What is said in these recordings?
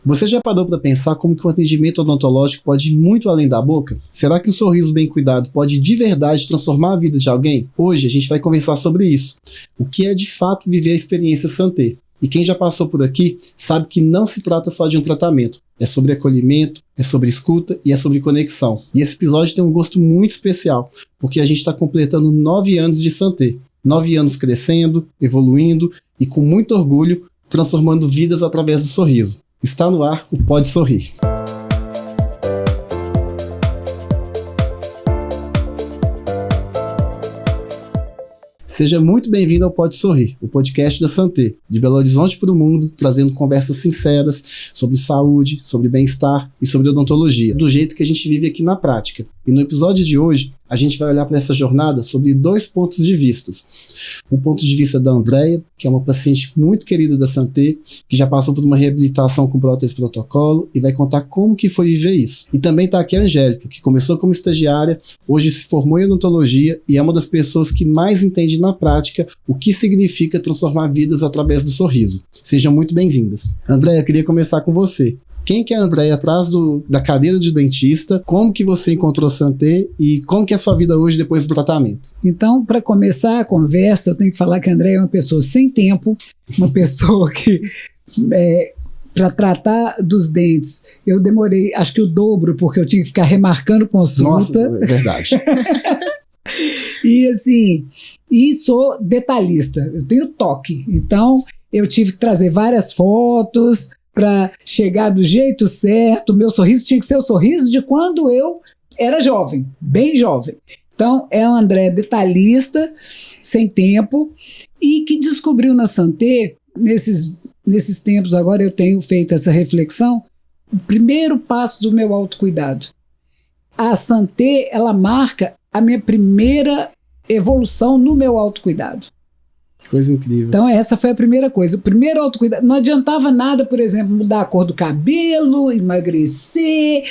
Você já parou para pensar como que o atendimento odontológico pode ir muito além da boca? Será que um sorriso bem cuidado pode de verdade transformar a vida de alguém? Hoje a gente vai conversar sobre isso. O que é de fato viver a experiência Santé? E quem já passou por aqui sabe que não se trata só de um tratamento. É sobre acolhimento, é sobre escuta e é sobre conexão. E esse episódio tem um gosto muito especial, porque a gente está completando 9 anos de Santé. 9 anos crescendo, evoluindo e com muito orgulho, transformando vidas através do sorriso. Está no ar o Pode Sorrir. Seja muito bem-vindo ao Pode Sorrir, o podcast da Santé, de Belo Horizonte para o mundo, trazendo conversas sinceras sobre saúde, sobre bem-estar e sobre odontologia, do jeito que a gente vive aqui na prática. E no episódio de hoje, a gente vai olhar para essa jornada sobre 2 pontos de vista. Um ponto de vista da Andréia, que é uma paciente muito querida da Santé, que já passou por uma reabilitação com prótese protocolo e vai contar como que foi viver isso. E também está aqui a Angélica, que começou como estagiária, hoje se formou em odontologia e é uma das pessoas que mais entende na prática o que significa transformar vidas através do sorriso. Sejam muito bem-vindas. Andréia, eu queria começar com você. Quem que é a Andréia atrás da cadeira de dentista? Como que você encontrou a Santé e como que é a sua vida hoje depois do tratamento? Então, para começar a conversa, eu tenho que falar que a Andréia é uma pessoa sem tempo, uma pessoa que, para tratar dos dentes, eu demorei, acho que o dobro, porque eu tinha que ficar remarcando consulta. Nossa, é verdade. E assim, sou detalhista, eu tenho toque, então eu tive que trazer várias fotos para chegar do jeito certo. Meu sorriso tinha que ser o sorriso de quando eu era jovem, bem jovem. Então, é uma Andréia detalhista, sem tempo, e que descobriu na Santé, nesses tempos agora eu tenho feito essa reflexão, o primeiro passo do meu autocuidado. A Santé, ela marca a minha primeira evolução no meu autocuidado. Coisa incrível. Então essa foi a primeira coisa. O primeiro autocuidado. Não adiantava nada, por exemplo, mudar a cor do cabelo, emagrecer,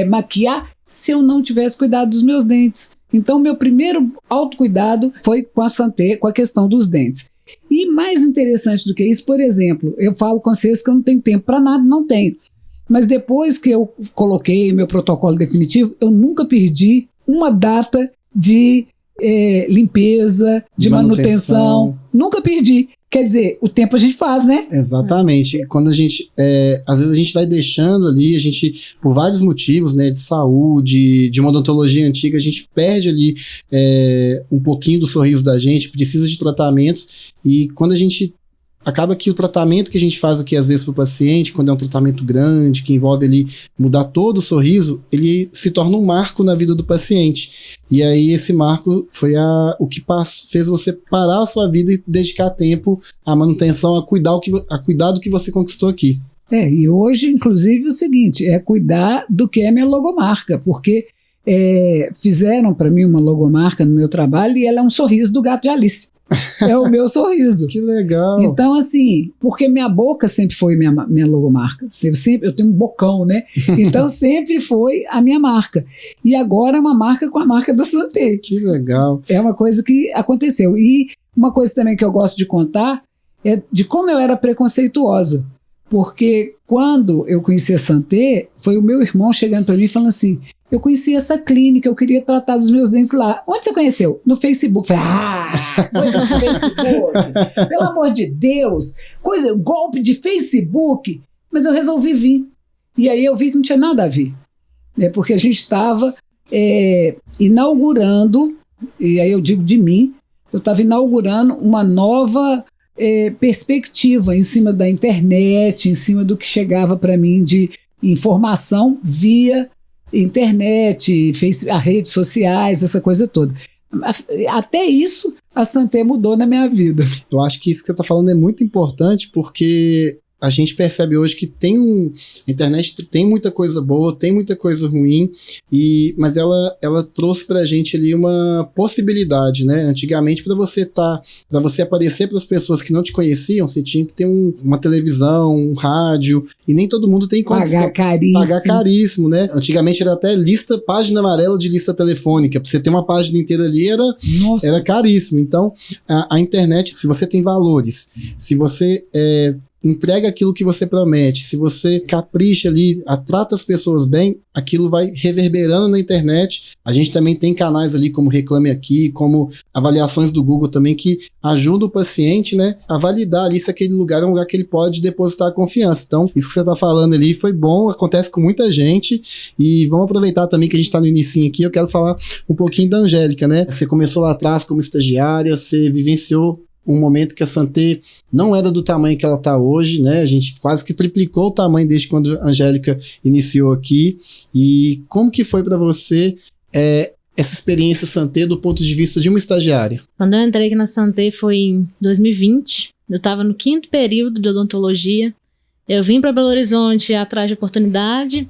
maquiar, se eu não tivesse cuidado dos meus dentes. Então meu primeiro autocuidado foi com a Santé, com a questão dos dentes. E mais interessante do que isso, por exemplo, eu falo com vocês que eu não tenho tempo para nada, não tenho. Mas depois que eu coloquei meu protocolo definitivo, eu nunca perdi uma data de limpeza, de manutenção. Nunca perdi. Quer dizer, o tempo a gente faz, né? Exatamente. Quando a gente, às vezes a gente vai deixando ali, a gente, por vários motivos, né, de saúde, de uma odontologia antiga, a gente perde ali um pouquinho do sorriso da gente, precisa de tratamentos, e quando a gente acaba que o tratamento que a gente faz aqui, às vezes, para o paciente, quando é um tratamento grande, que envolve ali mudar todo o sorriso, ele se torna um marco na vida do paciente. E aí esse marco foi o que fez você parar a sua vida e dedicar tempo à manutenção, a cuidar do que você conquistou aqui. E hoje, inclusive, o seguinte, é cuidar do que é minha logomarca, porque fizeram para mim uma logomarca no meu trabalho e ela é um sorriso do gato de Alice. É o meu sorriso. Que legal. Então, assim, porque minha boca sempre foi minha logomarca. Eu tenho um bocão, né? Então, sempre foi a minha marca. E agora é uma marca com a marca da Santé. Que legal. É uma coisa que aconteceu. E uma coisa também que eu gosto de contar é de como eu era preconceituosa. Porque quando eu conheci a Santé, foi o meu irmão chegando para mim e falando assim: eu conheci essa clínica, eu queria tratar dos meus dentes lá. Onde você conheceu? No Facebook. Falei, coisa de Facebook. Pelo amor de Deus. Golpe de Facebook. Mas eu resolvi vir. E aí eu vi que não tinha nada a ver. Porque a gente estava inaugurando, e aí eu digo de mim, eu estava inaugurando uma nova perspectiva em cima da internet, em cima do que chegava para mim de informação via internet, as redes sociais, essa coisa toda. Até isso a Santé mudou na minha vida. Eu acho que isso que você está falando é muito importante, porque a gente percebe hoje que a internet tem muita coisa boa, tem muita coisa ruim, mas ela trouxe pra gente ali uma possibilidade, né? Antigamente, para você aparecer para as pessoas que não te conheciam, você tinha que ter uma televisão, um rádio, e nem todo mundo tem condição. Pagar caríssimo, né? Antigamente era até página amarela de lista telefônica. Pra você ter uma página inteira ali era caríssimo. Então, a internet, se você tem valores, se você entrega aquilo que você promete, se você capricha ali, trata as pessoas bem, aquilo vai reverberando na internet. A gente também tem canais ali como Reclame Aqui, como avaliações do Google também, que ajudam o paciente, né, a validar ali se aquele lugar é um lugar que ele pode depositar a confiança. Então, isso que você está falando ali foi bom, acontece com muita gente. E vamos aproveitar também que a gente está no inicinho aqui, eu quero falar um pouquinho da Angélica, né? Você começou lá atrás como estagiária, você vivenciou um momento que a Santé não era do tamanho que ela está hoje, né? A gente quase que triplicou o tamanho desde quando a Angélica iniciou aqui. E como que foi para você essa experiência Santé do ponto de vista de uma estagiária? Quando eu entrei aqui na Santé foi em 2020, eu estava no 5º período de odontologia. Eu vim para Belo Horizonte atrás de oportunidade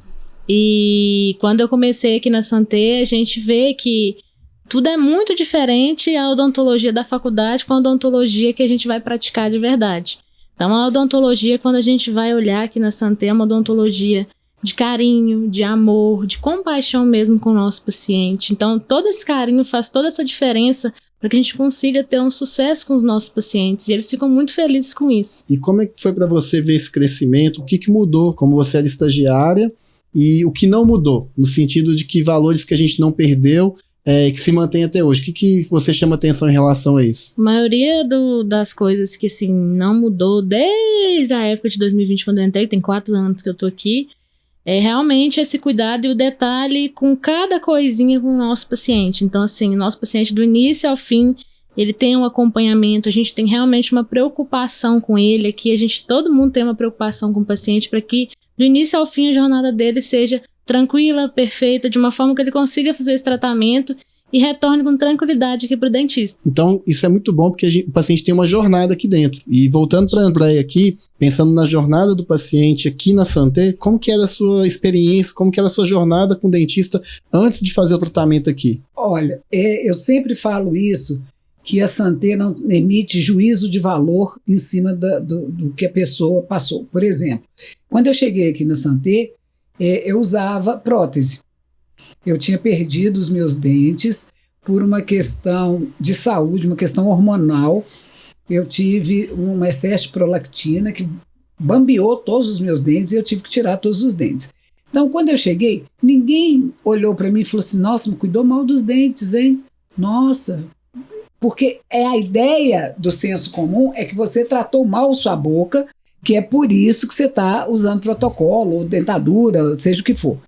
e quando eu comecei aqui na Santé, a gente vê que tudo é muito diferente a odontologia da faculdade com a odontologia que a gente vai praticar de verdade. Então, a odontologia, quando a gente vai olhar aqui na Santé, é uma odontologia de carinho, de amor, de compaixão mesmo com o nosso paciente. Então, todo esse carinho faz toda essa diferença para que a gente consiga ter um sucesso com os nossos pacientes. E eles ficam muito felizes com isso. E como é que foi para você ver esse crescimento? O que mudou como você era estagiária e o que não mudou? No sentido de que valores que a gente não perdeu, que se mantém até hoje. O que você chama atenção em relação a isso? A maioria das coisas que assim, não mudou desde a época de 2020, quando eu entrei, tem 4 anos que eu tô aqui, é realmente esse cuidado e o detalhe com cada coisinha com o nosso paciente. Então, assim, o nosso paciente do início ao fim, ele tem um acompanhamento, a gente tem realmente uma preocupação com ele aqui, todo mundo tem uma preocupação com o paciente para que do início ao fim a jornada dele seja tranquila, perfeita, de uma forma que ele consiga fazer esse tratamento e retorne com tranquilidade aqui para o dentista. Então, isso é muito bom porque o paciente tem uma jornada aqui dentro. E voltando para a Andréia aqui, pensando na jornada do paciente aqui na Santé, como que era a sua experiência, como que era a sua jornada com o dentista antes de fazer o tratamento aqui? Olha, eu sempre falo isso, que a Santé não emite juízo de valor em cima do que a pessoa passou. Por exemplo, quando eu cheguei aqui na Santé, eu usava prótese. Eu tinha perdido os meus dentes por uma questão de saúde, uma questão hormonal. Eu tive um excesso de prolactina que bambeou todos os meus dentes e eu tive que tirar todos os dentes. Então, quando eu cheguei, ninguém olhou para mim e falou assim, nossa, me cuidou mal dos dentes, hein? Nossa, porque a ideia do senso comum é que você tratou mal sua boca, que é por isso que você está usando protocolo, ou dentadura, seja o que for.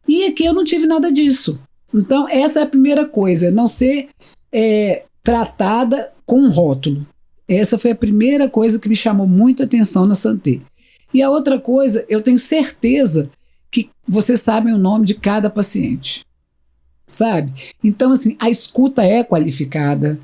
E aqui eu não tive nada disso. Então, essa é a primeira coisa, não ser tratada com um rótulo. Essa foi a primeira coisa que me chamou muita atenção na Santé. E a outra coisa, eu tenho certeza que vocês sabem o nome de cada paciente. Sabe? Então, assim, a escuta é qualificada.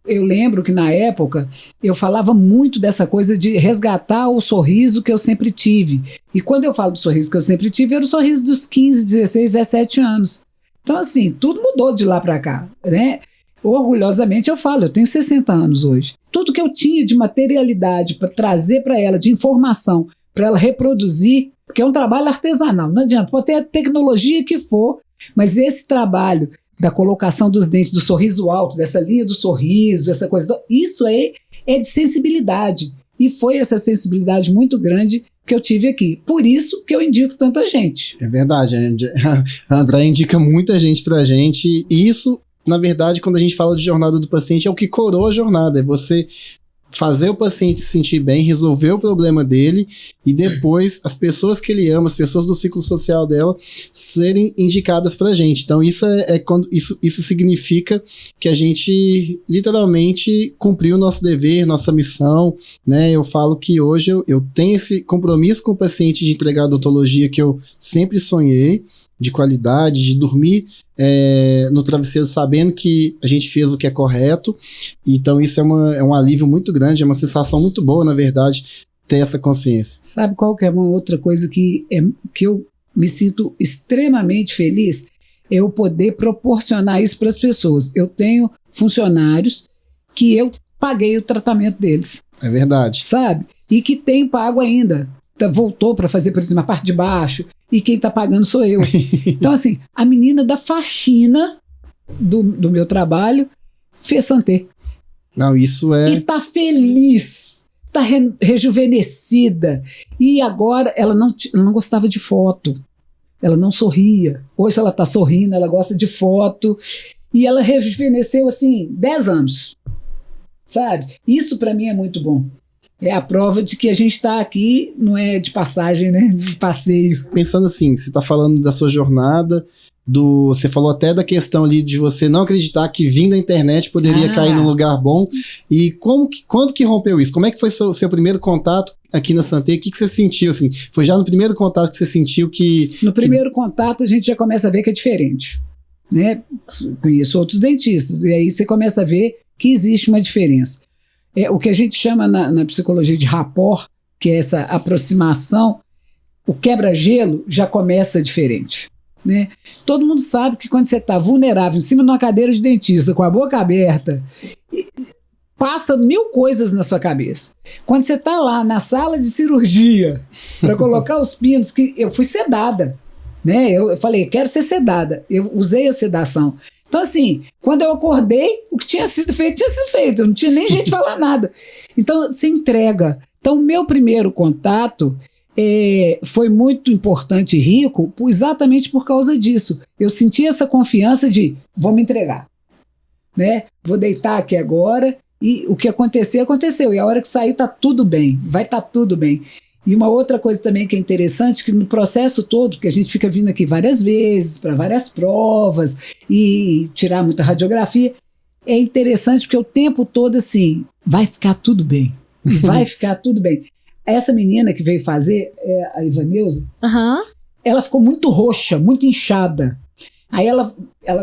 Eu lembro que na época eu falava muito dessa coisa de resgatar o sorriso que eu sempre tive. E quando eu falo do sorriso que eu sempre tive, era o sorriso dos 15, 16, 17 anos. Então, assim, tudo mudou de lá para cá, né? Orgulhosamente eu falo, eu tenho 60 anos hoje. Tudo que eu tinha de materialidade para trazer para ela, de informação, para ela reproduzir, porque é um trabalho artesanal, não adianta, pode ter a tecnologia que for, mas esse trabalho da colocação dos dentes, do sorriso alto, dessa linha do sorriso, essa coisa, isso é de sensibilidade. E foi essa sensibilidade muito grande que eu tive aqui. Por isso que eu indico tanta gente. É verdade, a Andréia indica muita gente pra gente. E isso, na verdade, quando a gente fala de jornada do paciente, é o que coroa a jornada. É você fazer o paciente se sentir bem, resolver o problema dele e depois as pessoas que ele ama, as pessoas do ciclo social dela serem indicadas pra gente. Então isso quando isso significa que a gente literalmente cumpriu o nosso dever, nossa missão, né? Eu falo que hoje eu tenho esse compromisso com o paciente de entregar a odontologia que eu sempre sonhei, de qualidade, de dormir no travesseiro sabendo que a gente fez o que é correto. Então isso é um alívio muito grande, é uma sensação muito boa, na verdade, ter essa consciência. Sabe qual que é uma outra coisa que eu me sinto extremamente feliz? É eu poder proporcionar isso para as pessoas. Eu tenho funcionários que eu paguei o tratamento deles. É verdade. Sabe? E que tem pago ainda. Voltou para fazer, por exemplo, a parte de baixo, e quem está pagando sou eu. Então, assim, a menina da faxina do meu trabalho fez Santé. Não, isso E tá feliz. tá rejuvenescida. E agora ela não gostava de foto. Ela não sorria. Hoje ela tá sorrindo, ela gosta de foto. E ela rejuvenesceu, assim, 10 anos. Sabe? Isso para mim é muito bom. É a prova de que a gente está aqui, não é de passagem, né? De passeio. Pensando assim, você está falando da sua jornada, você falou até da questão ali de você não acreditar que vindo da internet poderia cair num lugar bom. E quando que rompeu isso? Como é que foi o seu primeiro contato aqui na Santé? O que você sentiu, assim? Foi já no primeiro contato que você sentiu que... No primeiro contato a gente já começa a ver que é diferente, né? Conheço outros dentistas, e aí você começa a ver que existe uma diferença. O que a gente chama na psicologia de rapport, que é essa aproximação, o quebra-gelo já começa diferente, né? Todo mundo sabe que quando você está vulnerável em cima de uma cadeira de dentista, com a boca aberta, passa 1000 coisas na sua cabeça. Quando você está lá na sala de cirurgia para colocar os pinos, que eu fui sedada, né? Eu falei, quero ser sedada. Eu usei a sedação. Então, assim, quando eu acordei, o que tinha sido feito, eu não tinha nem jeito de falar nada. Então, se entrega. Então, o meu primeiro contato foi muito importante e rico exatamente por causa disso. Eu senti essa confiança de, vou me entregar, né? Vou deitar aqui agora e o que acontecer, aconteceu. E a hora que sair, tá tudo bem, vai estar tudo bem. E uma outra coisa também que é interessante, que no processo todo, que a gente fica vindo aqui várias vezes, para várias provas, e tirar muita radiografia, é interessante porque o tempo todo, assim, vai ficar tudo bem. Vai ficar tudo bem. Essa menina que veio fazer, a Ivaneuza, ela ficou muito roxa, muito inchada. Aí ela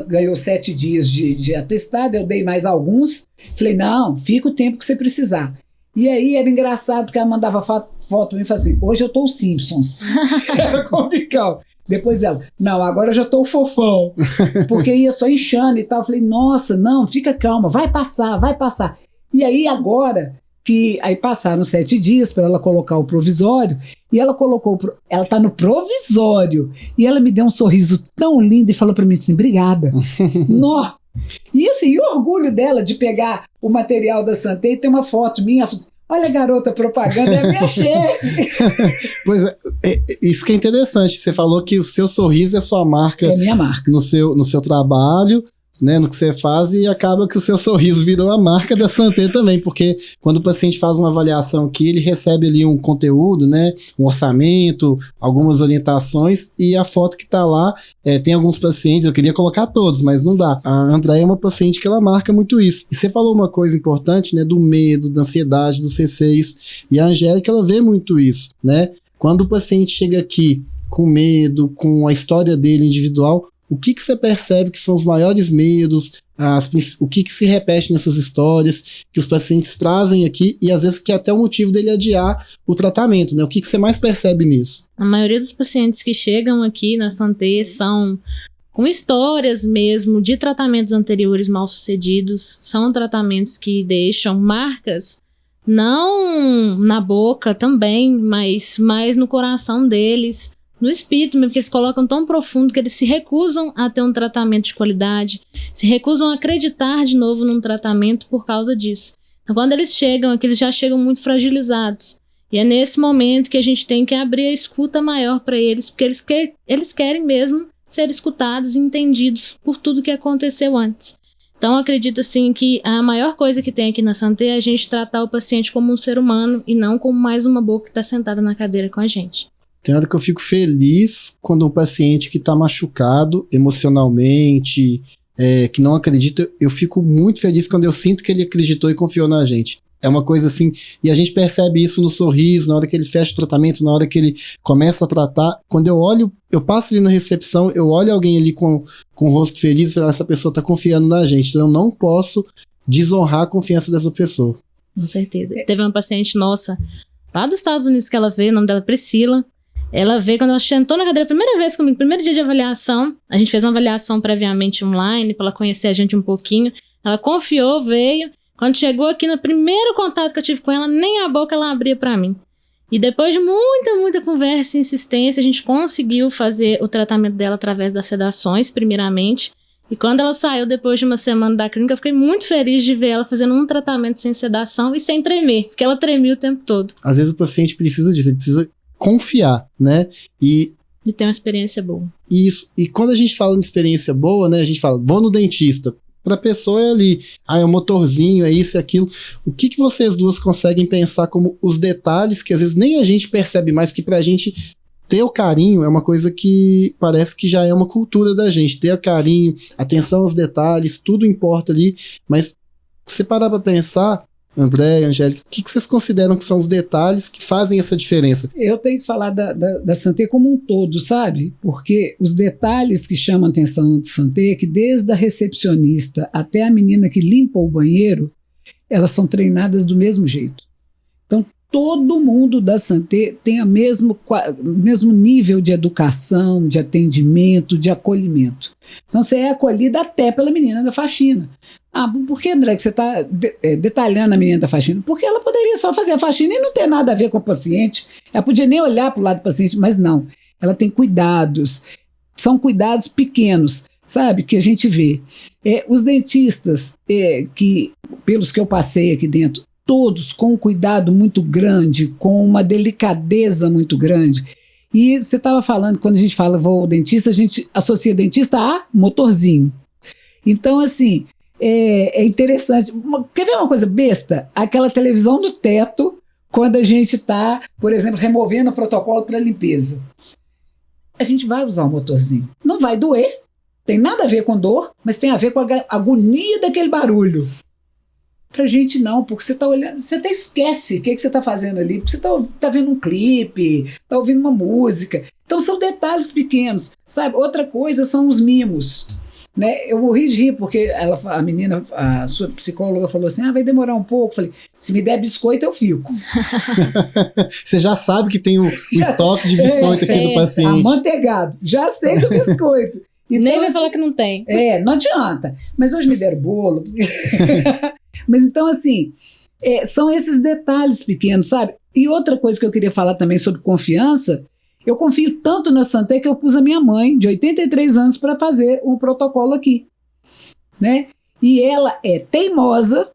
ganhou 7 dias de atestado, eu dei mais alguns. Falei, não, fica o tempo que você precisar. E aí era engraçado, porque ela mandava foto pra mim e falava assim, hoje eu tô o Simpsons. Era complicado. Depois ela, não, agora eu já tô o fofão. Porque ia só inchando e tal. Eu falei, nossa, não, fica calma, vai passar, vai passar. E aí agora, aí passaram 7 dias para ela colocar o provisório, e ela colocou, ela tá no provisório. E ela me deu um sorriso tão lindo e falou pra mim assim, obrigada. Nó! E assim, o orgulho dela de pegar o material da Santé e ter uma foto minha, olha a garota propaganda, é a minha chefe. Pois é, isso que é interessante, você falou que o seu sorriso é a sua marca. É a minha marca. No seu trabalho, né, no que você faz, e acaba que o seu sorriso virou a marca da Santé também, porque quando o paciente faz uma avaliação aqui, ele recebe ali um conteúdo, né, um orçamento, algumas orientações, e a foto que tá lá, tem alguns pacientes, eu queria colocar todos, mas não dá. A Andréia é uma paciente que ela marca muito isso. E você falou uma coisa importante, né, do medo, da ansiedade, dos receios, e a Angélica, ela vê muito isso, né? Quando o paciente chega aqui com medo, com a história dele individual, o que você percebe que são os maiores medos, o que se repete nessas histórias que os pacientes trazem aqui e às vezes que é até o motivo dele adiar o tratamento, né? O que você mais percebe nisso? A maioria dos pacientes que chegam aqui na Santé são com histórias mesmo de tratamentos anteriores mal sucedidos, são tratamentos que deixam marcas não na boca também, mas mais no coração deles, no espírito mesmo, que eles colocam tão profundo que eles se recusam a ter um tratamento de qualidade, se recusam a acreditar de novo num tratamento por causa disso. Então, quando eles chegam aqui, eles já chegam muito fragilizados. E é nesse momento que a gente tem que abrir a escuta maior para eles, porque eles querem mesmo ser escutados e entendidos por tudo que aconteceu antes. Então, acredito assim que a maior coisa que tem aqui na Santé é a gente tratar o paciente como um ser humano e não como mais uma boca que está sentada na cadeira com a gente. Tem hora que eu fico feliz quando um paciente que está machucado emocionalmente, que não acredita, eu fico muito feliz quando eu sinto que ele acreditou e confiou na gente. É uma coisa assim, e a gente percebe isso no sorriso, na hora que ele fecha o tratamento, na hora que ele começa a tratar. Quando eu olho, eu passo ali na recepção, eu olho alguém ali com o rosto feliz e falo, essa pessoa está confiando na gente, então eu não posso desonrar a confiança dessa pessoa. Com certeza. Teve uma paciente nossa, lá dos Estados Unidos que ela veio, o nome dela é Priscila. Ela veio quando ela sentou na cadeira a primeira vez comigo, primeiro dia de avaliação. A gente fez uma avaliação previamente online para ela conhecer a gente um pouquinho. Ela confiou, veio. Quando chegou aqui no primeiro contato que eu tive com ela, nem a boca ela abria para mim. E depois de muita conversa e insistência, a gente conseguiu fazer o tratamento dela através das sedações, primeiramente. E quando ela saiu depois de uma semana da clínica, eu fiquei muito feliz de ver ela fazendo um tratamento sem sedação e sem tremer, porque ela tremia o tempo todo. Às vezes o paciente precisa disso, ele precisa confiar, né? E ter uma experiência boa. Isso. E quando a gente fala de experiência boa, né? A gente fala, vou no dentista. Pra pessoa é ali, é um motorzinho, é isso e aquilo. O que vocês duas conseguem pensar como os detalhes que às vezes nem a gente percebe mais, que pra gente ter o carinho é uma coisa que parece que já é uma cultura da gente. Ter o carinho, atenção aos detalhes, tudo importa ali. Mas se você parar pra pensar, André, Angélica, o que vocês consideram que são os detalhes que fazem essa diferença? Eu tenho que falar da Santé como um todo, sabe? Porque os detalhes que chamam a atenção de Santé é que desde a recepcionista até a menina que limpa o banheiro, elas são treinadas do mesmo jeito. Então, todo mundo da Santé tem o mesmo nível de educação, de atendimento, de acolhimento. Então, você é acolhida até pela menina da faxina. Ah, por que, André, que você está detalhando a menina da faxina? Porque ela poderia só fazer a faxina e não ter nada a ver com o paciente. Ela podia nem olhar para o lado do paciente, mas não. Ela tem cuidados. São cuidados pequenos, sabe, que a gente vê. Os dentistas, que, pelos que eu passei aqui dentro, todos com um cuidado muito grande, com uma delicadeza muito grande. E você estava falando, quando a gente fala vou ao dentista, a gente associa dentista a motorzinho. Então, assim, é interessante. Quer ver uma coisa besta? Aquela televisão no teto, quando a gente está, por exemplo, removendo o protocolo para limpeza. A gente vai usar o motorzinho. Não vai doer, tem nada a ver com dor, mas tem a ver com a agonia daquele barulho. Pra gente não, porque você tá olhando, você até esquece o que você tá fazendo ali, porque você tá vendo um clipe, tá ouvindo uma música. Então são detalhes pequenos, sabe? Outra coisa são os mimos, né? Eu morri de rir, porque a menina, a sua psicóloga falou assim, vai demorar um pouco. Eu falei, se me der biscoito eu fico. Você já sabe que tem o estoque de biscoito aqui do paciente. Amanteigado, já sei do biscoito. Então, nem vai falar que não tem. Não adianta. Mas hoje me deram bolo. Mas então, assim, são esses detalhes pequenos, sabe? E outra coisa que eu queria falar também sobre confiança, eu confio tanto na Santé que eu pus a minha mãe, de 83 anos, para fazer um protocolo aqui, né? E ela é teimosa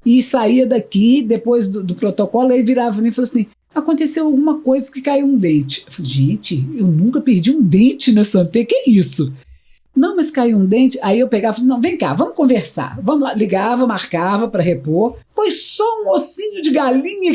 e saía daqui, depois do protocolo, aí virava para mim e falou assim, aconteceu alguma coisa que caiu um dente. Eu falei, gente, eu nunca perdi um dente na Santé, que é isso? Não, mas caiu um dente. Aí eu pegava e falei, não, vem cá, vamos conversar. Vamos lá. Ligava, marcava para repor. Foi só um ossinho de galinha.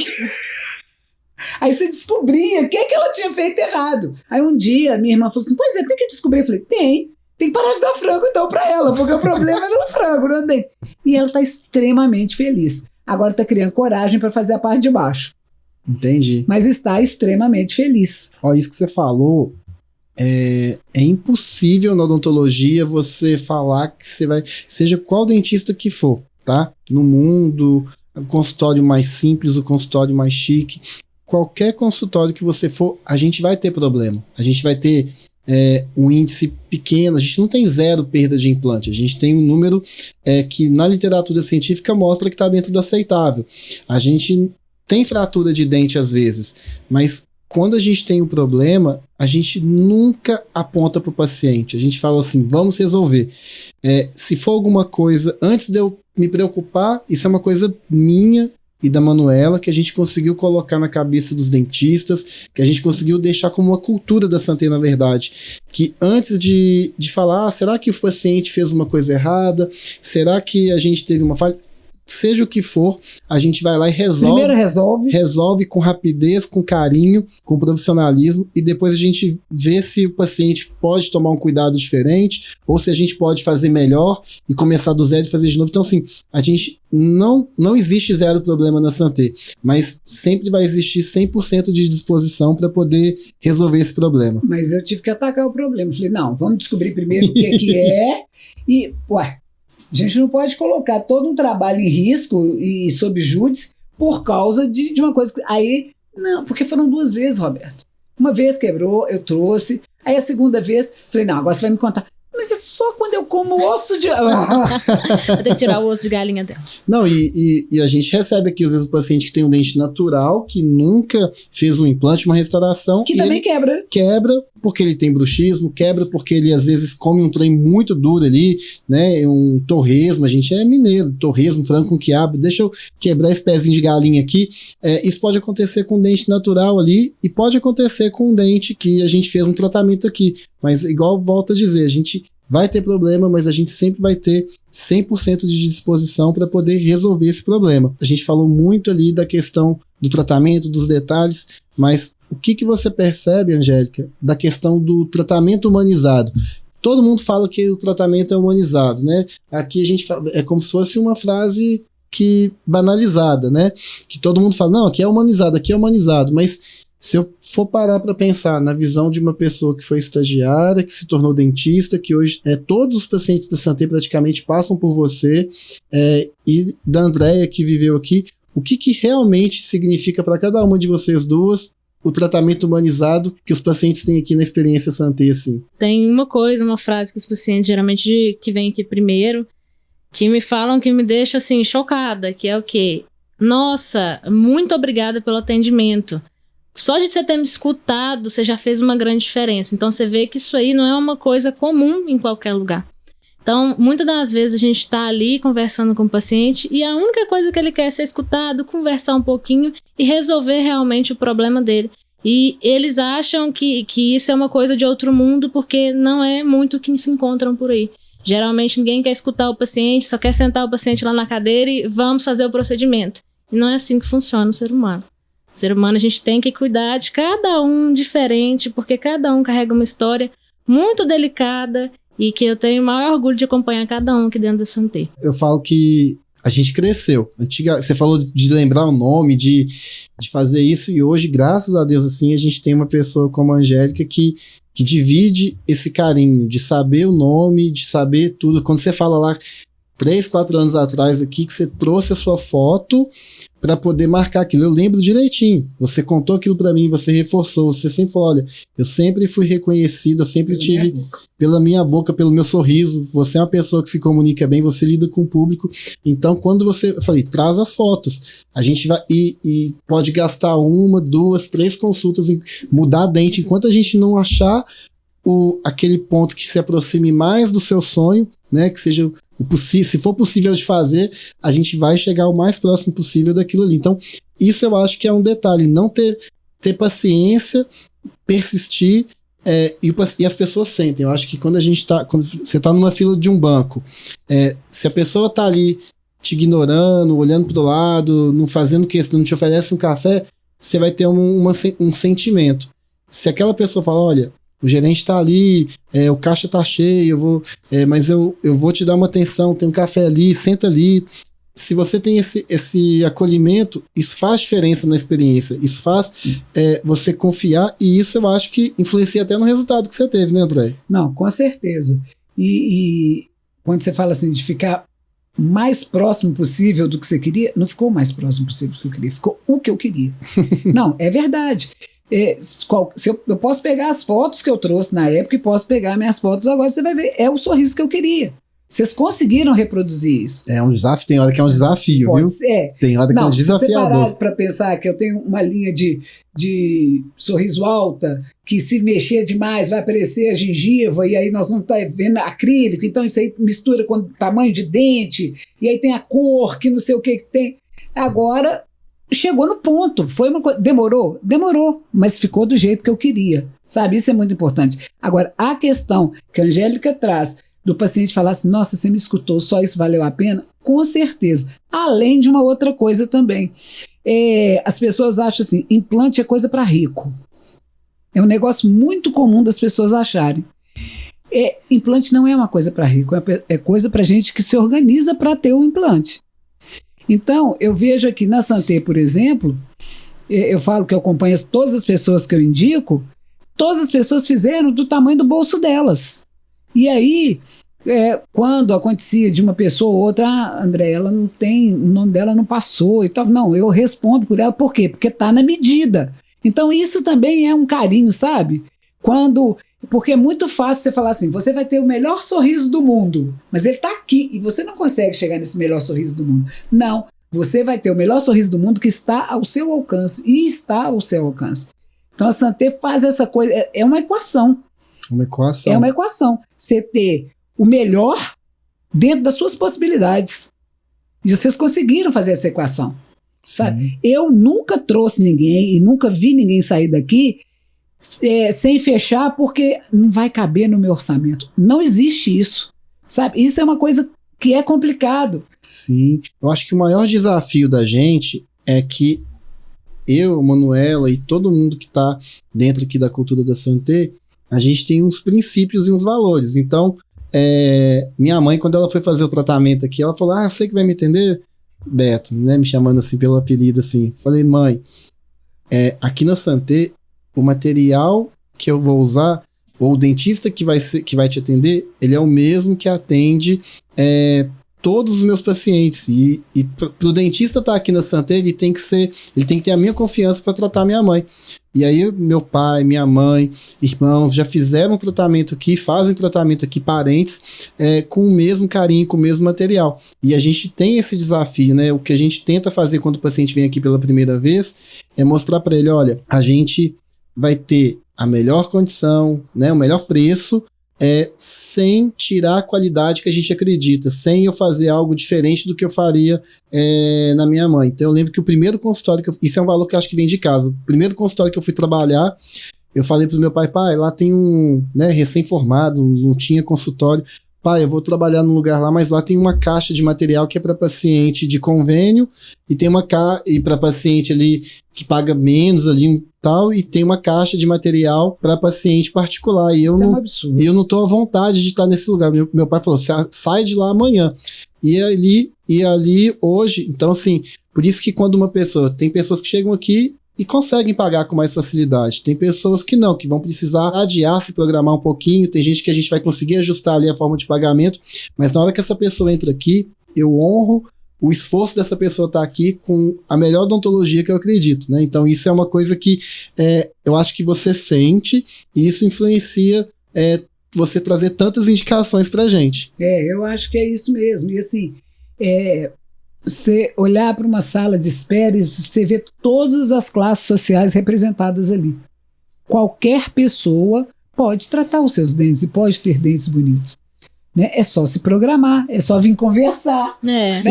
Aí você descobria o que ela tinha feito errado. Aí um dia minha irmã falou assim, pois tem que descobrir. Eu falei, tem que parar de dar frango então para ela, porque o problema é no frango, não é dente. E ela está extremamente feliz. Agora está criando coragem para fazer a parte de baixo. Entendi. Mas está extremamente feliz. Ó, isso que você falou, é impossível na odontologia você falar que você vai, seja qual dentista que for, tá? No mundo, o consultório mais simples, o consultório mais chique, qualquer consultório que você for, a gente vai ter problema. A gente vai ter um índice pequeno, a gente não tem 0 perda de implante, a gente tem um número que na literatura científica mostra que está dentro do aceitável. A gente tem fratura de dente às vezes, mas quando a gente tem um problema, a gente nunca aponta para o paciente. A gente fala assim, vamos resolver. Se for alguma coisa, antes de eu me preocupar, isso é uma coisa minha e da Manuela, que a gente conseguiu colocar na cabeça dos dentistas, que a gente conseguiu deixar como uma cultura da Santé, na verdade. Que antes de falar, será que o paciente fez uma coisa errada? Será que a gente teve uma falha? Seja o que for, a gente vai lá e resolve. Primeiro resolve com rapidez, com carinho, com profissionalismo, e depois a gente vê se o paciente pode tomar um cuidado diferente, ou se a gente pode fazer melhor e começar do zero e fazer de novo. Então, assim, a gente não existe 0 problema na Santé, mas sempre vai existir 100% de disposição para poder resolver esse problema. Mas eu tive que atacar o problema. Falei, não, vamos descobrir primeiro o que é, e, a gente não pode colocar todo um trabalho em risco e sob júdice por causa de uma coisa que... Aí, não, porque foram 2 vezes, Roberto. Uma vez quebrou, eu trouxe. Aí a segunda vez, falei, não, agora você vai me contar. Mas só quando eu como osso de... Eu tenho que tirar o osso de galinha dela. Não, e a gente recebe aqui, às vezes, o paciente que tem um dente natural, que nunca fez um implante, uma restauração. Que também quebra. Quebra porque ele tem bruxismo, quebra porque ele, às vezes, come um trem muito duro ali, né? Um torresmo, a gente é mineiro, torresmo, frango com quiabo, deixa eu quebrar esse pezinho de galinha aqui. Isso pode acontecer com um dente natural ali e pode acontecer com um dente que a gente fez um tratamento aqui. Mas, igual volto a dizer, a gente vai ter problema, mas a gente sempre vai ter 100% de disposição para poder resolver esse problema. A gente falou muito ali da questão do tratamento, dos detalhes, mas o que você percebe, Angélica, da questão do tratamento humanizado? Todo mundo fala que o tratamento é humanizado, né? Aqui a gente fala, é como se fosse uma frase banalizada, né? Que todo mundo fala, não, aqui é humanizado, mas se eu for parar para pensar na visão de uma pessoa que foi estagiária, que se tornou dentista, que hoje todos os pacientes da Santé praticamente passam por você, e da Andréia que viveu aqui, o que realmente significa para cada uma de vocês duas o tratamento humanizado que os pacientes têm aqui na experiência Santé, assim? Tem uma frase que os pacientes geralmente que vêm aqui primeiro, que me falam que me deixa assim chocada, que é o quê? Nossa, muito obrigada pelo atendimento. Só de você ter me escutado, você já fez uma grande diferença. Então você vê que isso aí não é uma coisa comum em qualquer lugar. Então, muitas das vezes a gente está ali conversando com o paciente e a única coisa que ele quer é ser escutado, conversar um pouquinho e resolver realmente o problema dele. E eles acham que isso é uma coisa de outro mundo porque não é muito que se encontram por aí. Geralmente ninguém quer escutar o paciente, só quer sentar o paciente lá na cadeira e vamos fazer o procedimento. E não é assim que funciona o ser humano. O ser humano a gente tem que cuidar de cada um diferente, porque cada um carrega uma história muito delicada e que eu tenho o maior orgulho de acompanhar cada um aqui dentro da Santé. Eu falo que a gente cresceu. Você falou de lembrar o nome, de fazer isso, e hoje, graças a Deus, assim, a gente tem uma pessoa como a Angélica que divide esse carinho de saber o nome, de saber tudo. Quando você fala lá 3, 4 anos atrás aqui, que você trouxe a sua foto para poder marcar aquilo, eu lembro direitinho. Você contou aquilo para mim, você reforçou, você sempre falou, olha, eu sempre fui reconhecido, eu sempre tive pela minha boca, pelo meu sorriso, você é uma pessoa que se comunica bem, você lida com o público. Então, quando eu falei, traz as fotos, a gente vai e pode gastar 1, 2, 3 consultas em mudar a dente, enquanto a gente não achar aquele ponto que se aproxime mais do seu sonho, né, que seja se for possível de fazer, a gente vai chegar o mais próximo possível daquilo ali. Então, isso eu acho que é um detalhe, não ter paciência, persistir, e as pessoas sentem. Eu acho que quando você está numa fila de um banco, se a pessoa está ali te ignorando, olhando para o lado, não fazendo questão, não te oferece um café, você vai ter um sentimento. Se aquela pessoa fala, olha, o gerente está ali, o caixa está cheio, mas eu vou te dar uma atenção, tem um café ali, senta ali. Se você tem esse acolhimento, isso faz diferença na experiência, isso faz você confiar, e isso eu acho que influencia até no resultado que você teve, né, André? Não, com certeza. E quando você fala assim de ficar mais próximo possível do que você queria, não ficou o mais próximo possível do que eu queria, ficou o que eu queria. Não, é verdade. Eu posso pegar as fotos que eu trouxe na época e posso pegar minhas fotos agora, você vai ver, é o sorriso que eu queria. Vocês conseguiram reproduzir isso. É um desafio, tem hora que é um desafio, pode viu? Ser. Tem hora que é um desafiador. Se você parar para pensar que eu tenho uma linha de sorriso alta, que se mexer demais vai aparecer a gengiva, e aí nós não estamos vendo acrílico, então isso aí mistura com o tamanho de dente, e aí tem a cor, que não sei o que tem. Agora, chegou no ponto, foi uma coisa, demorou, mas ficou do jeito que eu queria, sabe? Isso é muito importante. Agora, a questão que a Angélica traz, do paciente falar assim, nossa, você me escutou, só isso valeu a pena? Com certeza. Além de uma outra coisa também. As pessoas acham assim, implante é coisa para rico. É um negócio muito comum das pessoas acharem. Implante não é uma coisa para rico, é coisa para gente que se organiza para ter o implante. Então, eu vejo aqui na Santé, por exemplo, eu falo que eu acompanho todas as pessoas que eu indico, todas as pessoas fizeram do tamanho do bolso delas. E aí, quando acontecia de uma pessoa ou outra, André, ela não tem, o nome dela não passou e tal. Não, eu respondo por ela, por quê? Porque tá na medida. Então isso também é um carinho, sabe? Porque é muito fácil você falar assim, você vai ter o melhor sorriso do mundo, mas ele está aqui e você não consegue chegar nesse melhor sorriso do mundo. Não, você vai ter o melhor sorriso do mundo que está ao seu alcance, e está ao seu alcance. Então a Santé faz essa coisa, é uma equação. Uma equação. É uma equação. Você ter o melhor dentro das suas possibilidades. E vocês conseguiram fazer essa equação. Sabe? Eu nunca trouxe ninguém e nunca vi ninguém sair daqui sem fechar porque não vai caber no meu orçamento. Não existe isso, sabe? Isso é uma coisa que é complicado. Sim, eu acho que o maior desafio da gente é que eu, Manuela e todo mundo que está dentro aqui da cultura da Santé, a gente tem uns princípios e uns valores. Então, minha mãe, quando ela foi fazer o tratamento aqui, ela falou, você que vai me entender, Beto, né, me chamando assim pelo apelido assim. Falei, mãe, aqui na Santé, o material que eu vou usar, ou o dentista que vai te atender, ele é o mesmo que atende todos os meus pacientes. E pro dentista estar aqui na Santé, ele tem que ter a minha confiança para tratar minha mãe. E aí, meu pai, minha mãe, irmãos, já fizeram tratamento aqui, fazem tratamento aqui, parentes, com o mesmo carinho, com o mesmo material. E a gente tem esse desafio, né? O que a gente tenta fazer quando o paciente vem aqui pela primeira vez é mostrar para ele, olha, a gente vai ter a melhor condição, né, o melhor preço, sem tirar a qualidade que a gente acredita, sem eu fazer algo diferente do que eu faria na minha mãe. Então eu lembro que o primeiro consultório, isso é um valor que eu acho que vem de casa, o primeiro consultório que eu fui trabalhar, eu falei pro meu pai, lá tem um, né, recém-formado, não tinha consultório, pai, eu vou trabalhar num lugar lá, mas lá tem uma caixa de material que é para paciente de convênio e tem e para paciente ali que paga menos ali tal, e tem uma caixa de material para paciente particular. E Isso é um absurdo. Eu não tô à vontade de estar nesse lugar. Meu pai falou, sai de lá amanhã. E ali hoje, então assim, por isso que quando tem pessoas que chegam aqui e conseguem pagar com mais facilidade. Tem pessoas que não, que vão precisar adiar, se programar um pouquinho. Tem gente que a gente vai conseguir ajustar ali a forma de pagamento, mas na hora que essa pessoa entra aqui, eu honro o esforço dessa pessoa estar aqui com a melhor odontologia que eu acredito, né? Então isso é uma coisa que eu acho que você sente e isso influencia você trazer tantas indicações pra gente. Eu acho que é isso mesmo. E assim, você olhar para uma sala de espera e você vê todas as classes sociais representadas ali. Qualquer pessoa pode tratar os seus dentes e pode ter dentes bonitos. Né? É só se programar, é só vir conversar. Né?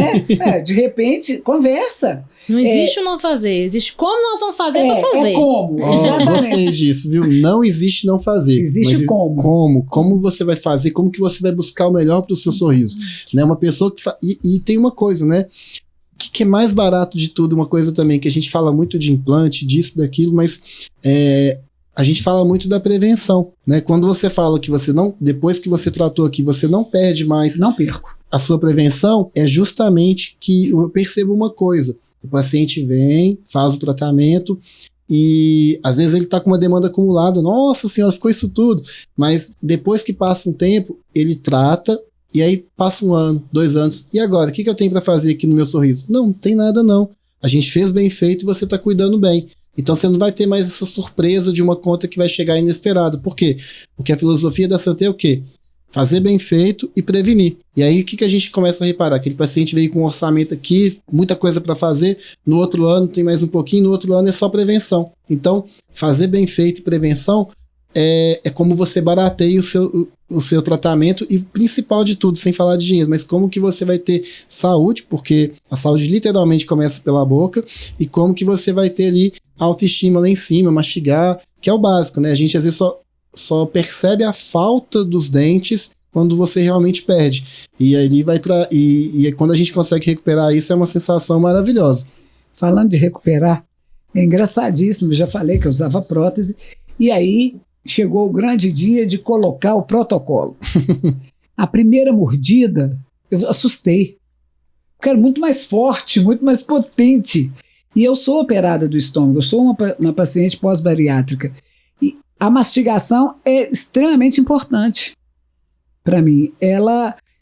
De repente, conversa. Não existe o não fazer, existe como nós vamos fazer para fazer. É como. Gostei disso, viu? Não existe não fazer. Existe como. Como você vai fazer, como que você vai buscar o melhor para o seu sorriso. Né? Uma pessoa que e tem uma coisa, né? Que é mais barato de tudo, uma coisa também, que a gente fala muito de implante, disso, daquilo, mas a gente fala muito da prevenção, né? Quando você fala que você não, depois que você tratou aqui, você não perde mais. Não perco. A sua prevenção é justamente que eu percebo uma coisa. O paciente vem, faz o tratamento e às vezes ele está com uma demanda acumulada. Nossa senhora, ficou isso tudo. Mas depois que passa um tempo, ele trata e aí passa 1 ano, 2 anos. E agora, o que eu tenho para fazer aqui no meu sorriso? Não tem nada não. A gente fez bem feito e você está cuidando bem. Então você não vai ter mais essa surpresa de uma conta que vai chegar inesperada. Por quê? Porque a filosofia da Santé é o quê? Fazer bem feito e prevenir. E aí o que a gente começa a reparar? Aquele paciente veio com um orçamento aqui, muita coisa para fazer, no outro ano tem mais um pouquinho, no outro ano é só prevenção. Então, fazer bem feito e prevenção é como você barateia o seu tratamento e principal de tudo, sem falar de dinheiro, mas como que você vai ter saúde, porque a saúde literalmente começa pela boca, e como que você vai ter ali autoestima lá em cima, mastigar, que é o básico, né? A gente às vezes só percebe a falta dos dentes quando você realmente perde. E aí e quando a gente consegue recuperar isso, é uma sensação maravilhosa. Falando de recuperar, é engraçadíssimo, eu já falei que eu usava prótese, e aí chegou o grande dia de colocar o protocolo. A primeira mordida, eu assustei. Eu quero muito mais forte, muito mais potente. E eu sou operada do estômago, eu sou uma paciente pós-bariátrica. E a mastigação é extremamente importante para mim.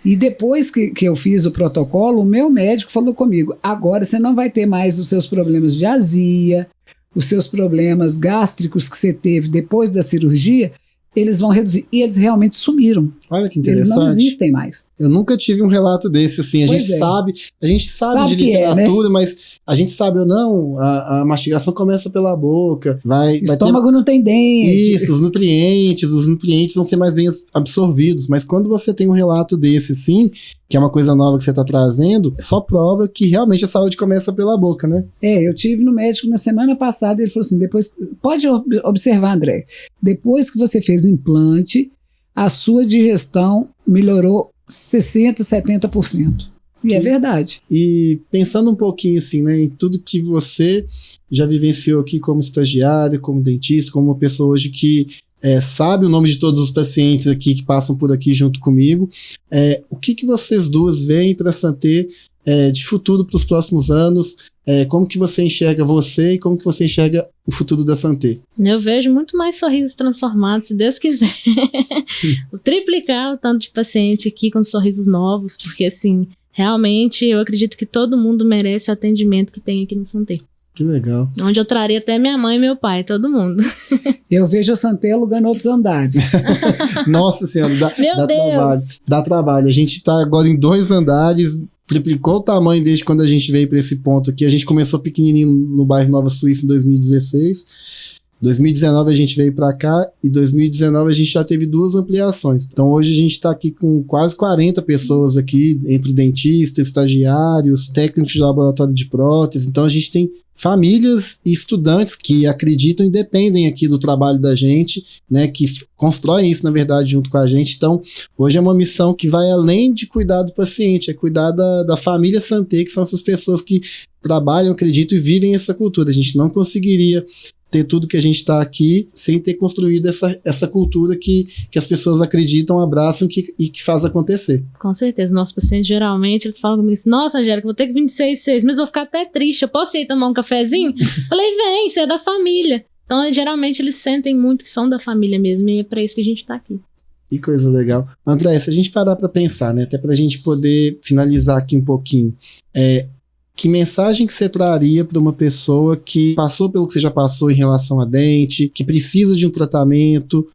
E depois que eu fiz o protocolo, o meu médico falou comigo, agora você não vai ter mais os seus problemas de azia, os seus problemas gástricos que você teve depois da cirurgia, eles vão reduzir. E eles realmente sumiram. Olha que interessante. Eles não existem mais. Eu nunca tive um relato desse, assim. A gente sabe de literatura, né? Mas a gente sabe ou não, a mastigação começa pela boca. O estômago não tem dente. Isso, os nutrientes vão ser mais bem absorvidos. Mas quando você tem um relato desse, sim, que é uma coisa nova que você está trazendo, só prova que realmente a saúde começa pela boca, né? Eu tive no médico na semana passada, ele falou assim, pode observar, André, depois que você fez implante, a sua digestão melhorou 60%, 70%. E é verdade. E pensando um pouquinho assim, né, em tudo que você já vivenciou aqui como estagiária, como dentista, como uma pessoa hoje que sabe o nome de todos os pacientes aqui que passam por aqui junto comigo, o que vocês duas veem para a Santé de futuro para os próximos anos? Como que você enxerga você e como que você enxerga o futuro da Santé? Eu vejo muito mais sorrisos transformados, se Deus quiser. Triplicar o tanto de paciente aqui com sorrisos novos, porque assim, realmente eu acredito que todo mundo merece o atendimento que tem aqui no Santé. Que legal. Onde eu traria até minha mãe e meu pai, todo mundo. Eu vejo a Santé alugando outros andares. Nossa Senhora, dá trabalho. A gente está agora em 2 andares, triplicou o tamanho desde quando a gente veio para esse ponto aqui. A gente começou pequenininho no bairro Nova Suíça em 2016. 2019 a gente veio para cá e 2019 a gente já teve 2 ampliações. Então hoje a gente está aqui com quase 40 pessoas aqui, entre dentistas, estagiários, técnicos de laboratório de prótese. Então a gente tem famílias e estudantes que acreditam e dependem aqui do trabalho da gente, né, que constroem isso, na verdade, junto com a gente. Então, hoje é uma missão que vai além de cuidar do paciente, é cuidar da família Santé, que são essas pessoas que trabalham, acreditam e vivem essa cultura. A gente não conseguiria ter tudo que a gente está aqui sem ter construído essa cultura que as pessoas acreditam, abraçam e que faz acontecer. Com certeza. Nossos pacientes, geralmente, eles falam comigo assim, nossa, Angélica, vou ter que vir de 6 meses, vou ficar até triste, eu posso ir tomar um cafezinho? Falei, vem, você é da família. Então, geralmente, eles sentem muito que são da família mesmo, e é para isso que a gente está aqui. Que coisa legal. André, se a gente parar para pensar, né, até para a gente poder finalizar aqui um pouquinho, que mensagem que você traria para uma pessoa que passou pelo que você já passou em relação a dente, que precisa de um tratamento,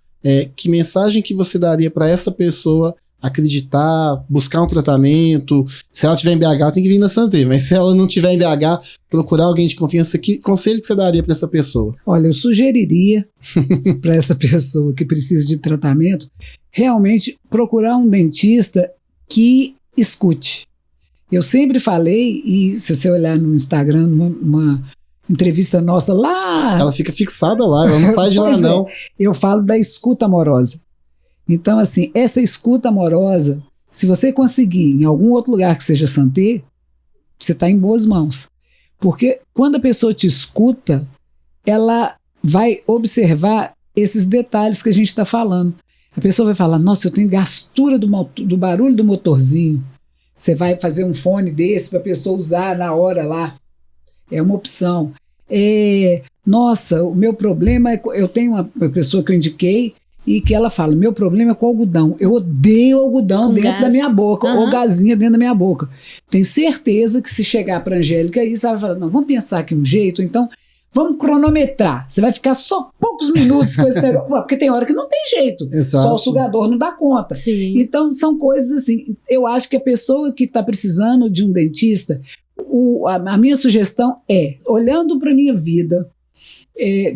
que mensagem que você daria para essa pessoa acreditar, buscar um tratamento? Se ela tiver em BH, tem que vir na Santé, mas se ela não tiver em BH, procurar alguém de confiança. Que conselho que você daria para essa pessoa? Olha, eu sugeriria para essa pessoa que precisa de tratamento, realmente procurar um dentista que escute. Eu sempre falei, e se você olhar no Instagram, numa entrevista nossa lá... Ela fica fixada lá, ela não sai de lá não. Eu falo da escuta amorosa. Então, assim, essa escuta amorosa, se você conseguir em algum outro lugar que seja Santé, você está em boas mãos. Porque quando a pessoa te escuta, ela vai observar esses detalhes que a gente está falando. A pessoa vai falar, nossa, eu tenho gastura do barulho do motorzinho. Você vai fazer um fone desse para a pessoa usar na hora lá. É uma opção. Nossa, o meu problema é... Eu tenho uma pessoa que eu indiquei e que ela fala, meu problema é com algodão. Eu odeio algodão com dentro gás da minha boca, ou gazinha dentro da minha boca. Tenho certeza que se chegar para a Angélica aí, você vai falar, não, vamos pensar aqui um jeito, então vamos cronometrar. Você vai ficar só poucos minutos com esse negócio. Porque tem hora que não tem jeito. Exato. Só o sugador não dá conta. Sim. Então, são coisas assim. Eu acho que a pessoa que está precisando de um dentista, a minha sugestão é, olhando para a minha vida,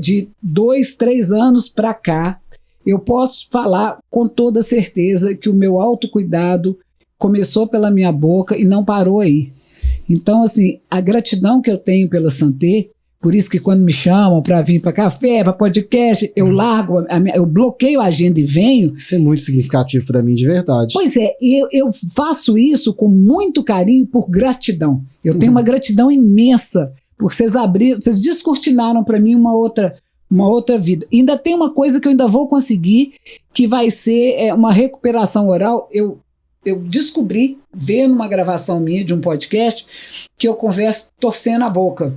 de 2, 3 anos para cá, eu posso falar com toda certeza que o meu autocuidado começou pela minha boca e não parou aí. Então, assim, a gratidão que eu tenho pela Santé, por isso que quando me chamam para vir para café, para podcast, eu largo, eu bloqueio a agenda e venho. Isso é muito significativo para mim, de verdade. Pois é, eu faço isso com muito carinho por gratidão. Eu tenho uma gratidão imensa, porque vocês descortinaram para mim uma outra vida. E ainda tem uma coisa que eu ainda vou conseguir, que vai ser uma recuperação oral. Eu descobri, vendo uma gravação minha de um podcast, que eu converso torcendo a boca.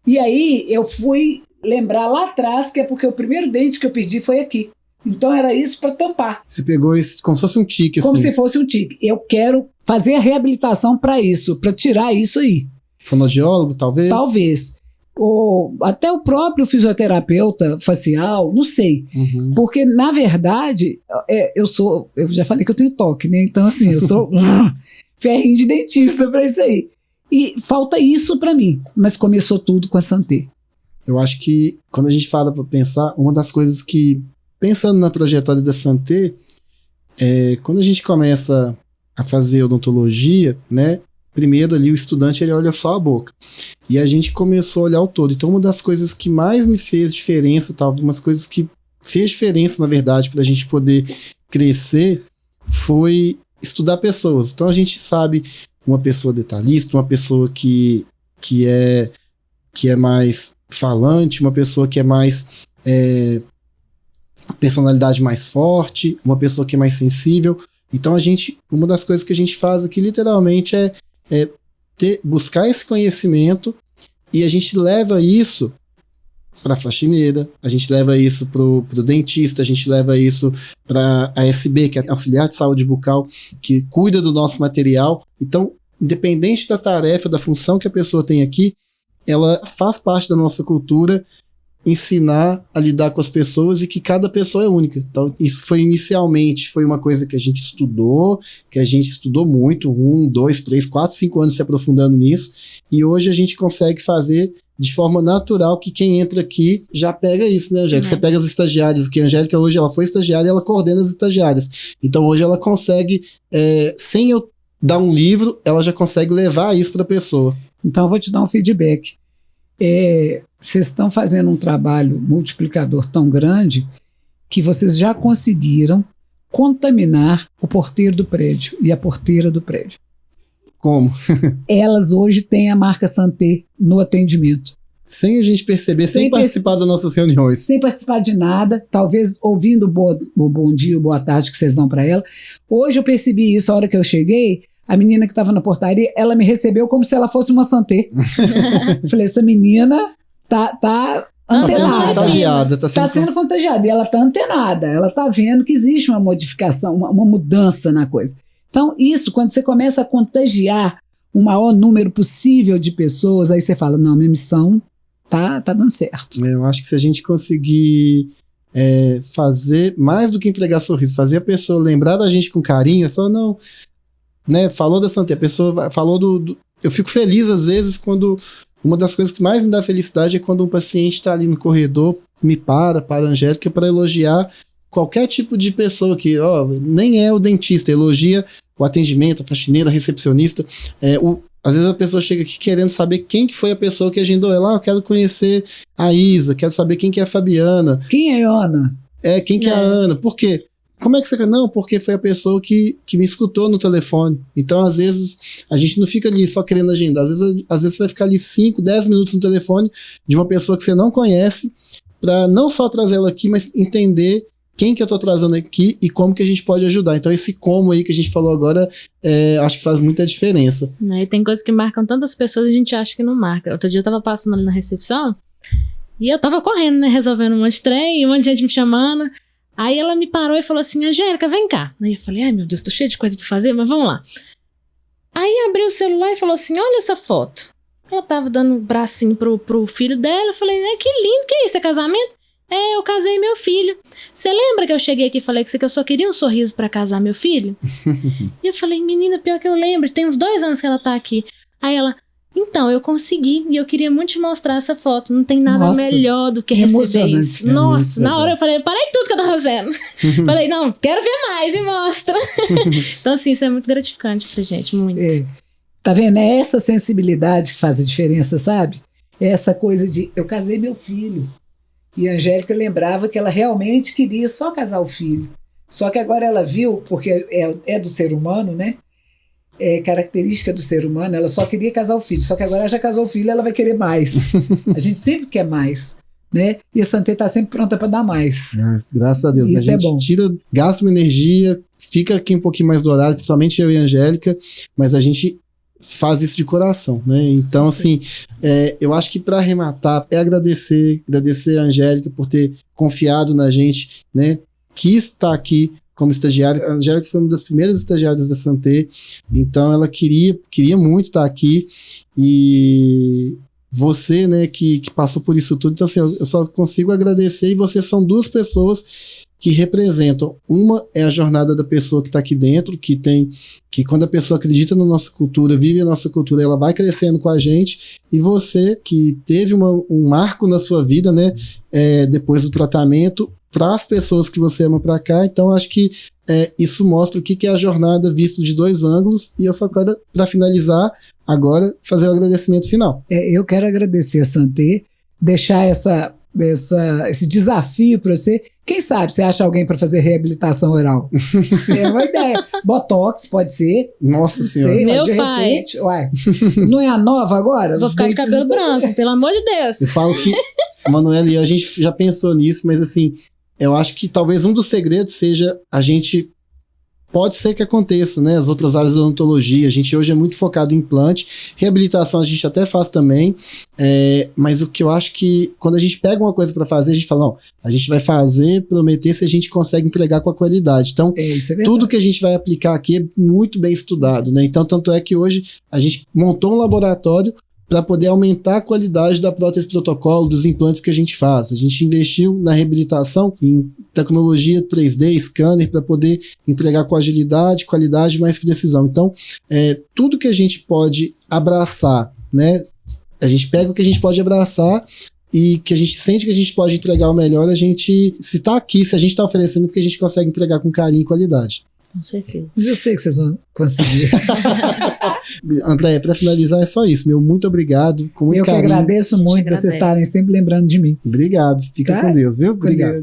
E aí eu fui lembrar lá atrás que é porque o primeiro dente que eu perdi foi aqui. Então era isso para tampar. Você pegou isso como se fosse um tique, como assim. se fosse um tique. Eu quero fazer a reabilitação para isso, para tirar isso aí. Fonoaudiólogo, talvez? Talvez. ou até o próprio fisioterapeuta facial, não sei. Porque, na verdade, eu já falei que eu tenho toque, né? Então, assim, eu sou ferrinho de dentista para isso aí. E falta isso para mim, mas começou tudo com a Santé. Eu acho que, quando a gente fala para pensar, uma das coisas que, pensando na trajetória da Santé, quando a gente começa a fazer odontologia, né? Primeiro ali o estudante ele olha só a boca. E a gente começou a olhar o todo. Então uma das coisas que mais me fez diferença, umas coisas que fez diferença, na verdade, para a gente poder crescer, foi estudar pessoas. Então a gente sabe uma pessoa detalhista, uma pessoa que é mais falante, uma pessoa que é mais personalidade mais forte, uma pessoa que é mais sensível. Então uma das coisas que a gente faz aqui literalmente é buscar esse conhecimento, e a gente leva isso para a faxineira, a gente leva isso pro dentista, a gente leva isso para a ASB, que é auxiliar de saúde bucal, que cuida do nosso material. Então, independente da tarefa, da função que a pessoa tem aqui, ela faz parte da nossa cultura ensinar a lidar com as pessoas, e que cada pessoa é única. Então, isso foi uma coisa que a gente estudou muito, 1, 2, 3, 4, 5 anos se aprofundando nisso, e hoje a gente consegue fazer de forma natural, que quem entra aqui já pega isso, né, Angélica? Você pega as estagiárias aqui, a Angélica hoje ela foi estagiária e ela coordena as estagiárias. Então hoje ela consegue, sem eu dar um livro, ela já consegue levar isso para a pessoa. Então eu vou te dar um feedback. Vocês estão fazendo um trabalho multiplicador tão grande que vocês já conseguiram contaminar o porteiro do prédio e a porteira do prédio. Como? Elas hoje têm a marca Santé no atendimento. Sem a gente perceber, sem participar das nossas reuniões. Sem participar de nada, talvez ouvindo o bom dia, o boa tarde que vocês dão para ela. Hoje eu percebi isso, a hora que eu cheguei, a menina que estava na portaria, ela me recebeu como se ela fosse uma Santé. Falei, essa menina tá antenada. Tá sendo contagiada. E ela tá antenada. Ela tá vendo que existe uma modificação, uma mudança na coisa. Então, isso, quando você começa a contagiar o maior número possível de pessoas, aí você fala, não, minha missão tá dando certo. Eu acho que se a gente conseguir fazer mais do que entregar sorriso, fazer a pessoa lembrar da gente com carinho, é só não... Né, falou da Santé, a pessoa falou eu fico feliz às vezes quando uma das coisas que mais me dá felicidade é quando um paciente está ali no corredor, me para a Angélica para elogiar qualquer tipo de pessoa que, nem é o dentista, elogia o atendimento, a faxineira, a recepcionista. Às vezes a pessoa chega aqui querendo saber quem que foi a pessoa que agendou ela. Eu quero conhecer a Isa, quero saber quem que é a Fabiana. Quem é a Ana? Quem que é a Ana? Por quê? Como é que você quer? Não, porque foi a pessoa que me escutou no telefone. Então, às vezes, a gente não fica ali só querendo agendar. Às vezes você vai ficar ali 5, 10 minutos no telefone de uma pessoa que você não conhece, para não só trazer ela aqui, mas entender quem que eu tô trazendo aqui e como que a gente pode ajudar. Então, esse como aí que a gente falou agora, acho que faz muita diferença. E tem coisas que marcam tantas pessoas e a gente acha que não marca. Outro dia eu tava passando ali na recepção e eu tava correndo, né, resolvendo um monte de trem, e um monte de gente me chamando. Aí ela me parou e falou assim, Angélica, vem cá. Aí eu falei, ai meu Deus, tô cheia de coisa pra fazer, mas vamos lá. Aí abriu o celular e falou assim, olha essa foto. Ela tava dando um bracinho pro filho dela. Eu falei, que lindo, que é isso, é casamento? Eu casei meu filho. Você lembra que eu cheguei aqui e falei que eu só queria um sorriso pra casar meu filho? E eu falei, menina, pior que eu lembro, tem uns 2 anos que ela tá aqui. Aí ela... Então, eu consegui e eu queria muito te mostrar essa foto. Não tem nada melhor do que receber isso. Nossa, na hora eu falei, parei tudo que eu tava fazendo. Falei, não, quero ver mais e mostra. Então, assim, isso é muito gratificante pra gente, muito. Tá vendo? É essa sensibilidade que faz a diferença, sabe? É essa coisa de, eu casei meu filho. E a Angélica lembrava que ela realmente queria só casar o filho. Só que agora ela viu, porque é do ser humano, né? É característica do ser humano, ela só queria casar o filho, só que agora ela já casou o filho, ela vai querer mais. A gente sempre quer mais, né? E a Santé está sempre pronta para dar mais. Graças a Deus. Isso a gente gasta uma energia, fica aqui um pouquinho mais do horário, principalmente eu e a Angélica, mas a gente faz isso de coração, né? Então, assim, eu acho que para arrematar, agradecer a Angélica por ter confiado na gente, né? Quis estar aqui como estagiária. A Angélica foi uma das primeiras estagiárias da Santé, então ela queria muito estar aqui, e você, né, que passou por isso tudo. Então, assim, eu só consigo agradecer, e vocês são duas pessoas que representam. Uma é a jornada da pessoa que está aqui dentro, que quando a pessoa acredita na nossa cultura, vive a nossa cultura, ela vai crescendo com a gente. E você que teve um marco na sua vida, né, depois do tratamento, traz pessoas que você ama para cá. Então acho que isso mostra o que é a jornada visto de dois ângulos. E eu só quero, para finalizar agora, fazer o agradecimento final. Eu quero agradecer a Santé, deixar esse desafio para você. Quem sabe você acha alguém para fazer reabilitação oral? É uma ideia. Botox pode ser. Nossa Senhora. Sei, Meu de pai. repente, não é a nova agora? Vou ficar de cabelo branco, pelo amor de Deus. Eu falo que a Manuela e eu, a gente já pensou nisso, mas assim, eu acho que talvez um dos segredos seja a gente. Pode ser que aconteça, né? As outras áreas da odontologia, a gente hoje é muito focado em implante, reabilitação a gente até faz também, mas o que eu acho que quando a gente pega uma coisa para fazer, a gente fala, não, a gente vai fazer, prometer se a gente consegue entregar com a qualidade. Então, tudo que a gente vai aplicar aqui é muito bem estudado, né? Então, tanto é que hoje a gente montou um laboratório para poder aumentar a qualidade da prótese protocolo, dos implantes que a gente faz. A gente investiu na reabilitação em tecnologia 3D, scanner, para poder entregar com agilidade, qualidade e mais precisão. Então, tudo que a gente pode abraçar, né? A gente pega o que a gente pode abraçar e que a gente sente que a gente pode entregar o melhor, a gente, se está aqui, se a gente está oferecendo, porque a gente consegue entregar com carinho e qualidade. Com certeza. Mas eu sei que vocês vão conseguir. André, para finalizar é só isso. Meu muito obrigado. Com muito carinho. Eu que agradeço muito por vocês estarem sempre lembrando de mim. Obrigado. Fica com Deus, viu? Obrigado.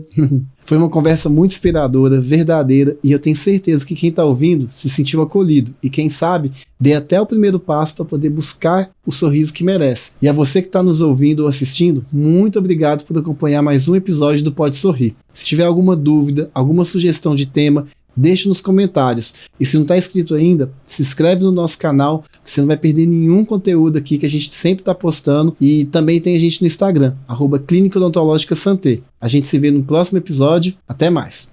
Foi uma conversa muito inspiradora, verdadeira, e eu tenho certeza que quem está ouvindo se sentiu acolhido e quem sabe dê até o primeiro passo para poder buscar o sorriso que merece. E a você que está nos ouvindo ou assistindo, muito obrigado por acompanhar mais um episódio do Pode Sorrir. Se tiver alguma dúvida, alguma sugestão de tema, deixe nos comentários. E se não está inscrito ainda, se inscreve no nosso canal, você não vai perder nenhum conteúdo aqui que a gente sempre está postando. E também tem a gente no Instagram, @Clínica Odontológica Santé. A gente se vê no próximo episódio. Até mais!